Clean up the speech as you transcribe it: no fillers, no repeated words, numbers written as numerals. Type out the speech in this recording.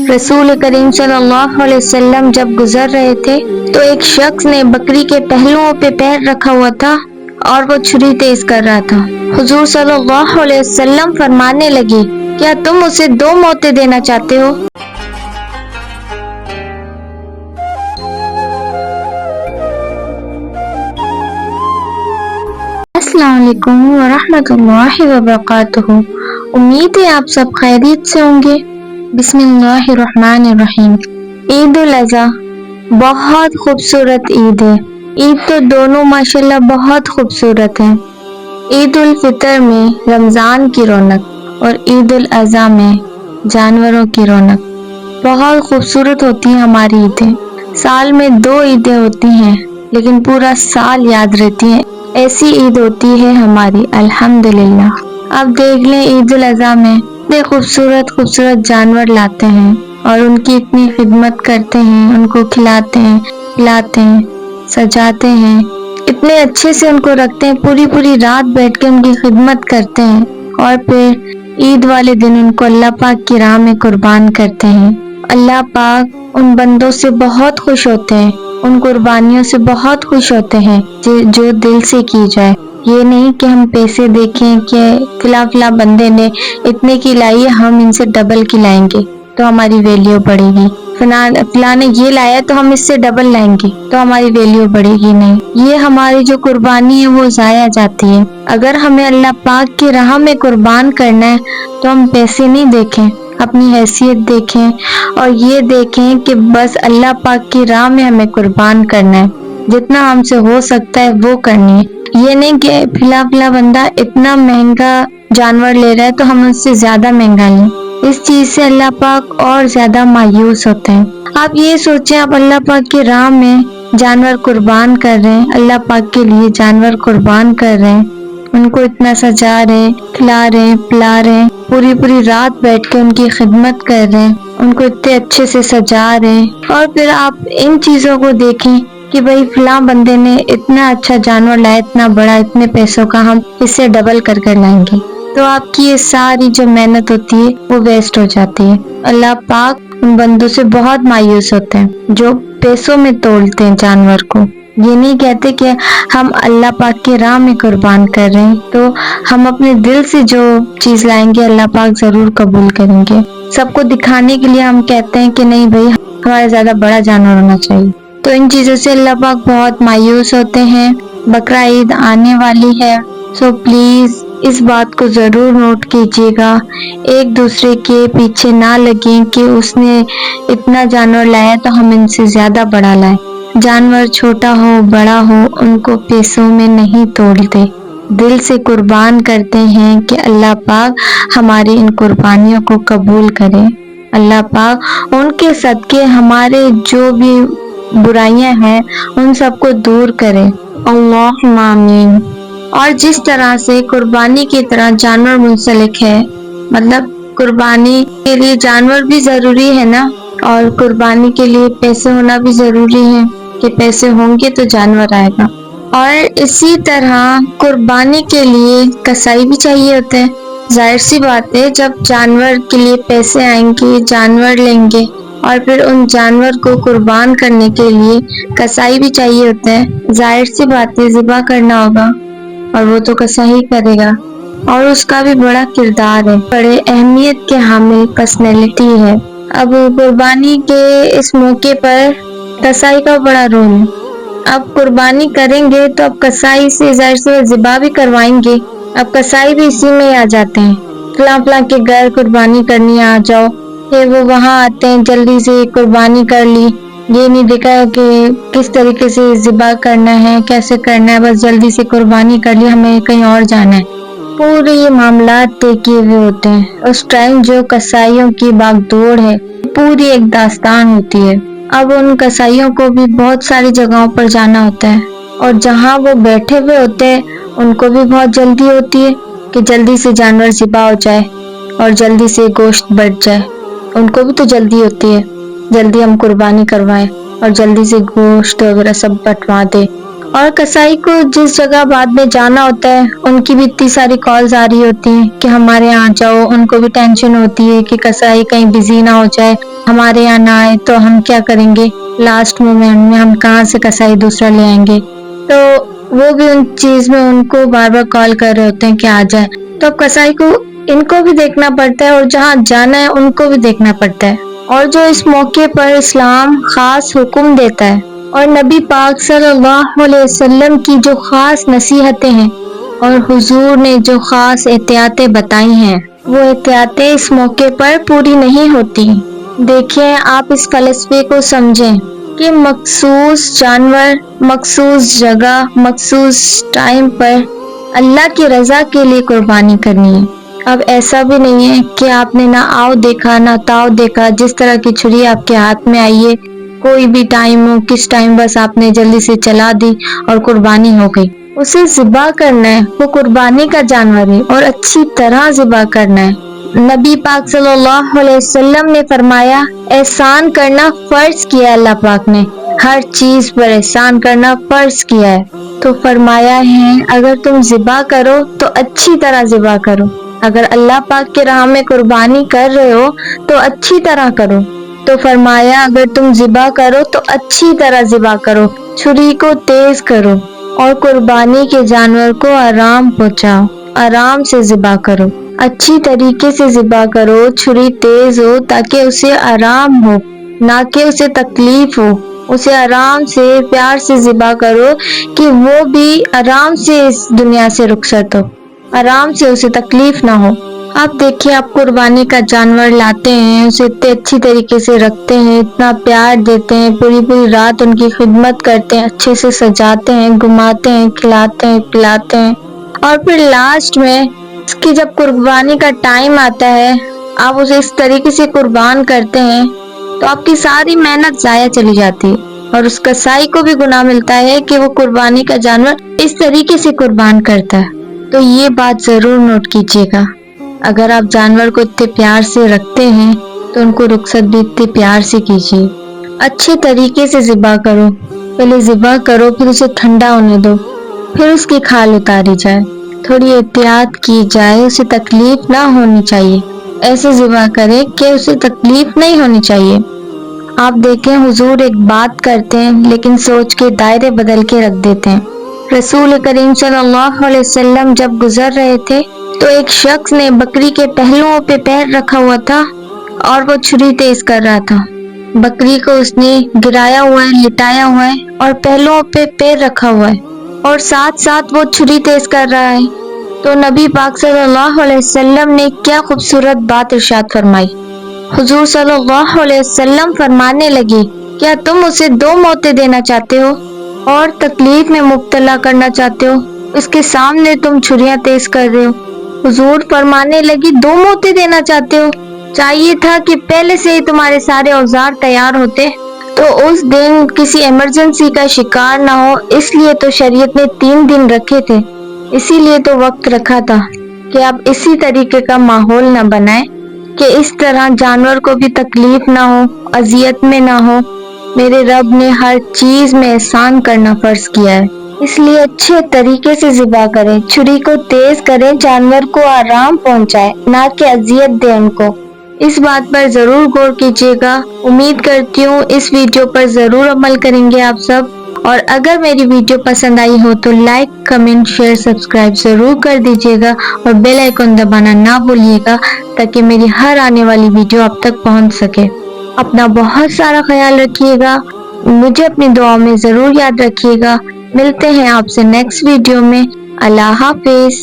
रसूल करीम सल्लल्लाहु अलैहि वसल्लम जब गुजर रहे थे तो एक शख्स ने बकरी के पहलुओं पे पैर रखा हुआ था और वो छुरी तेज कर रहा था। हुजूर सल्लल्लाहु अलैहि वसल्लम फरमाने लगे, क्या तुम उसे 2 मौतें देना चाहते हो? अस्सलाम वालेकुम व रहमतुल्लाहि व बरकातुहू। उम्मीद है आप सब खैरियत से होंगे। बिस्मिल्लाहिर्रहमानिर्रहीम। ईद उल अज़हा बहुत खूबसूरत ईद है। ईद तो दोनों माशाल्लाह बहुत खूबसूरत है। ईद उल फितर में रमज़ान की रौनक और ईद उल अज़हा में जानवरों की रौनक बहुत खूबसूरत होती है। हमारी ईदें साल में 2 ईदें होती हैं लेकिन पूरा साल याद रहती हैं। ऐसी ईद होती है हमारी, अल्हम्दुलिल्लाह। अब देख लें ईद उल अज़हा में इतने खूबसूरत खूबसूरत जानवर लाते हैं और उनकी इतनी खिदमत करते हैं, उनको खिलाते हैं, पिलाते हैं, सजाते हैं, इतने अच्छे से उनको रखते हैं, पूरी पूरी रात बैठ के उनकी खिदमत करते हैं और फिर ईद वाले दिन उनको अल्लाह पाक की राह में कुर्बान करते हैं। अल्लाह पाक उन बंदों से बहुत खुश होते हैं, उन कुर्बानियों से बहुत खुश होते हैं जो दिल से की जाए। ये नहीं कि हम पैसे देखें कि फिला बंदे ने इतने की लाई है, हम इनसे डबल की लाएंगे तो हमारी वैल्यू बढ़ेगी। फिला ने ये लाया तो हम इससे डबल लाएंगे तो हमारी वैल्यू बढ़ेगी नहीं। ये हमारी जो कुर्बानी है वो जाया जाती है। अगर हमें अल्लाह पाक की राह में कुर्बान करना है तो हम पैसे नहीं देखें, अपनी हैसियत देखें और ये देखें कि बस अल्लाह पाक की राह में हमें कुर्बान करना है। जितना हमसे हो सकता है वो करनी है। ये नहीं कि फिला बंदा इतना महंगा जानवर ले रहा है तो हम उससे ज्यादा महंगा लें। इस चीज से अल्लाह पाक और ज्यादा मायूस होते हैं। आप ये सोचें, आप अल्लाह पाक की राह में जानवर कुर्बान कर रहे हैं, अल्लाह पाक के लिए जानवर कुर्बान कर रहे हैं, उनको इतना सजा रहे, खिला रहे, पिला रहे, पूरी पूरी रात बैठ के उनकी खिदमत कर रहे हैं, उनको इतने अच्छे से सजा रहे और फिर आप इन चीजों को देखें कि भाई फिला बंदे ने इतना अच्छा जानवर लाया, इतना बड़ा, इतने पैसों का, हम इससे डबल कर लाएंगे तो आपकी ये सारी जो मेहनत होती है वो वेस्ट हो जाती है। अल्लाह पाक उन बंदों से बहुत मायूस होते हैं जो पैसों में तोलते हैं जानवर को। ये नहीं कहते कि हम अल्लाह पाक की राह में कुर्बान कर रहे हैं तो हम अपने दिल से जो चीज लाएंगे अल्लाह पाक जरूर कबूल करेंगे। सबको दिखाने के लिए हम कहते हैं कि नहीं भाई हमारा ज्यादा बड़ा जानवर होना चाहिए, तो इन चीजों से अल्लाह पाक बहुत मायूस होते हैं। बकरा ईद आने वाली है, सो प्लीज इस बात को जरूर नोट कीजिएगा। एक दूसरे के पीछे ना लगे कि उसने इतना जानवर लाया तो हम इनसे ज्यादा बड़ा लाए। जानवर छोटा हो बड़ा हो उनको पैसों में नहीं तोलते, दिल से कुर्बान करते हैं कि अल्लाह पाक हमारी इन कुर्बानियों को कबूल करे। अल्लाह पाक उनके सदके हमारे जो भी बुराइयां हैं उन सबको दूर करे, अल्लाहुम्मा आमीन। और जिस तरह से कुर्बानी की तरह जानवर मुंसलिक है, मतलब कुर्बानी के लिए जानवर भी जरूरी है ना, और कुर्बानी के लिए पैसे होना भी जरूरी है कि पैसे होंगे तो जानवर आएगा। और इसी तरह कुर्बानी के लिए कसाई भी चाहिए होते हैं। जाहिर सी बात है, जब जानवर के लिए पैसे आएंगे, जानवर लेंगे और फिर उन जानवर को कुर्बान करने के लिए कसाई भी चाहिए होते हैं। जाहिर सी बात है, ज़िबा करना होगा और वो तो कसाई करेगा और उसका भी बड़ा किरदार है, बड़े अहमियत के हामिल पर्सनैलिटी है। अब कुर्बानी के इस मौके पर कसाई का बड़ा रोल है। अब कुर्बानी करेंगे तो अब कसाई से जाहिर से ज़िबा भी करवाएंगे। अब कसाई भी इसी में आ जाते हैं, फला के घर कुर्बानी करनी आ जाओ, फिर वो वहाँ आते हैं, जल्दी से कुर्बानी कर ली, ये नहीं देखा कि किस तरीके से ज़िबा करना है, कैसे करना है, बस जल्दी से कुर्बानी कर ली, हमें कहीं और जाना है। पूरे ये मामलात तय किए हुए होते हैं। उस टाइम जो कसाईयों की बागदौड़ है पूरी एक दास्तान होती है। अब उन कसाईयों को भी बहुत सारी जगहों पर जाना होता है और जहाँ वो बैठे हुए होते हैं उनको भी बहुत जल्दी होती है कि जल्दी से जानवर ज़िबा हो जाए और जल्दी से गोश्त बढ़ जाए। उनको भी तो जल्दी होती है, जल्दी हम कुर्बानी करवाएं और जल्दी से गोश्त वगैरह सब बंटवा दे اور کسائی کو جس جگہ بعد میں جانا ہوتا ہے ان کی بھی اتنی ساری کالز آ رہی ہوتی ہیں کہ ہمارے یہاں جاؤ. ان کو بھی ٹینشن ہوتی ہے کہ کسائی کہیں بزی نہ ہو جائے, ہمارے یہاں نہ آئے تو ہم کیا کریں گے, لاسٹ مومنٹ میں ہم کہاں سے کسائی دوسرا لے آئیں گے. تو وہ بھی ان چیز میں ان کو بار بار کال کر رہے ہوتے ہیں کہ آ جائے. تو اب کسائی کو ان کو بھی دیکھنا پڑتا ہے اور جہاں جانا ہے ان کو بھی دیکھنا پڑتا ہے. اور جو اس موقع پر اسلام خاص حکم دیتا ہے اور نبی پاک صلی اللہ علیہ وسلم کی جو خاص نصیحتیں ہیں اور حضور نے جو خاص احتیاطیں بتائی ہیں, وہ احتیاطیں اس موقع پر پوری نہیں ہوتی. دیکھیں, آپ اس فلسفے کو سمجھیں کہ مخصوص جانور, مخصوص جگہ, مخصوص ٹائم پر اللہ کی رضا کے لیے قربانی کرنی ہے. اب ایسا بھی نہیں ہے کہ آپ نے نہ آؤ دیکھا نہ تاؤ دیکھا, جس طرح کی چھری آپ کے ہاتھ میں آئی ہے کوئی بھی ٹائم ہو, کس ٹائم بس آپ نے جلدی سے چلا دی اور قربانی ہو گئی. اسے ذبح کرنا ہے, وہ قربانی کا جانور ہے اور اچھی طرح ذبح کرنا ہے. نبی پاک صلی اللہ علیہ وسلم نے فرمایا, احسان کرنا فرض کیا ہے اللہ پاک نے, ہر چیز پر احسان کرنا فرض کیا ہے. تو فرمایا ہے اگر تم ذبح کرو تو اچھی طرح ذبح کرو, اگر اللہ پاک کے راہ میں قربانی کر رہے ہو تو اچھی طرح کرو. تو فرمایا اگر تم ذبح کرو تو اچھی طرح ذبح کرو, چھری کو تیز کرو اور قربانی کے جانور کو آرام پہنچاؤ, آرام سے ذبح کرو, اچھی طریقے سے ذبح کرو, چھری تیز ہو تاکہ اسے آرام ہو نہ کہ اسے تکلیف ہو. اسے آرام سے پیار سے ذبح کرو کہ وہ بھی آرام سے اس دنیا سے رخصت ہو, آرام سے اسے تکلیف نہ ہو. آپ دیکھیں, آپ قربانی کا جانور لاتے ہیں, اسے اتنے اچھی طریقے سے رکھتے ہیں, اتنا پیار دیتے ہیں, پوری رات ان کی خدمت کرتے ہیں, اچھے سے سجاتے ہیں, گھماتے ہیں, کھلاتے ہیں, پلاتے ہیں, اور پھر لاسٹ میں اس کی جب قربانی کا ٹائم آتا ہے آپ اسے اس طریقے سے قربان کرتے ہیں تو آپ کی ساری محنت ضائع چلی جاتی ہے, اور اس کسائی کو بھی گناہ ملتا ہے کہ وہ قربانی کا جانور اس طریقے سے قربان کرتا ہے. تو یہ بات ضرور نوٹ کیجیے گا, اگر آپ جانور کو اتنے پیار سے رکھتے ہیں تو ان کو رخصت بھی اتنے پیار سے کیجیے. اچھے طریقے سے ذبح کرو, پہلے ذبح کرو, پھر اسے ٹھنڈا ہونے دو, پھر اس کی کھال اتاری جائے, تھوڑی احتیاط کی جائے, اسے تکلیف نہ ہونی چاہیے. ایسے ذبح کرے کہ اسے تکلیف نہیں ہونی چاہیے. آپ دیکھیں, حضور ایک بات کرتے ہیں لیکن سوچ کے دائرے بدل کے رکھ دیتے ہیں. رسول کریم صلی اللہ علیہ وسلم جب گزر رہے تھے تو ایک شخص نے بکری کے پہلوؤں پہ پیر رکھا ہوا تھا اور وہ چھری تیز کر رہا تھا. بکری کو اس نے گرایا ہوا ہے, لٹایا ہوا ہے اور پہلوؤں پہ پیر رکھا ہوا ہے اور ساتھ ساتھ وہ چھری تیز کر رہا ہے. تو نبی پاک صلی اللہ علیہ وسلم نے کیا خوبصورت بات ارشاد فرمائی. حضور صلی اللہ علیہ وسلم فرمانے لگے, کیا تم اسے 2 موتیں دینا چاہتے ہو اور تکلیف میں مبتلا کرنا چاہتے ہو, اس کے سامنے تم چھریاں تیز کر رہے ہو. حضور فرمانے لگی, 2 موتیں دینا چاہتے ہو, چاہیے تھا کہ پہلے سے ہی تمہارے سارے اوزار تیار ہوتے تو اس دن کسی ایمرجنسی کا شکار نہ ہو. اس لیے تو شریعت نے 3 دن رکھے تھے, اسی لیے تو وقت رکھا تھا کہ آپ اسی طریقے کا ماحول نہ بنائیں کہ اس طرح جانور کو بھی تکلیف نہ ہو, اذیت میں نہ ہو. میرے رب نے ہر چیز میں احسان کرنا فرض کیا ہے, اس لیے اچھے طریقے سے ذبح کریں, چھری کو تیز کریں, جانور کو آرام پہنچائے نہ کہ اذیت دے ان کو. اس بات پر ضرور غور کیجیے گا. امید کرتی ہوں اس ویڈیو پر ضرور عمل کریں گے آپ سب, اور اگر میری ویڈیو پسند آئی ہو تو لائک, کمنٹ, شیئر, سبسکرائب ضرور کر دیجیے گا اور بیل آئیکن دبانا نہ بھولیے گا تاکہ میری ہر آنے والی ویڈیو آپ تک پہنچ سکے. اپنا بہت سارا خیال رکھیے گا, مجھے اپنی دعاؤں میں ضرور یاد رکھیے گا. ملتے ہیں آپ سے نیکسٹ ویڈیو میں. اللہ حافظ.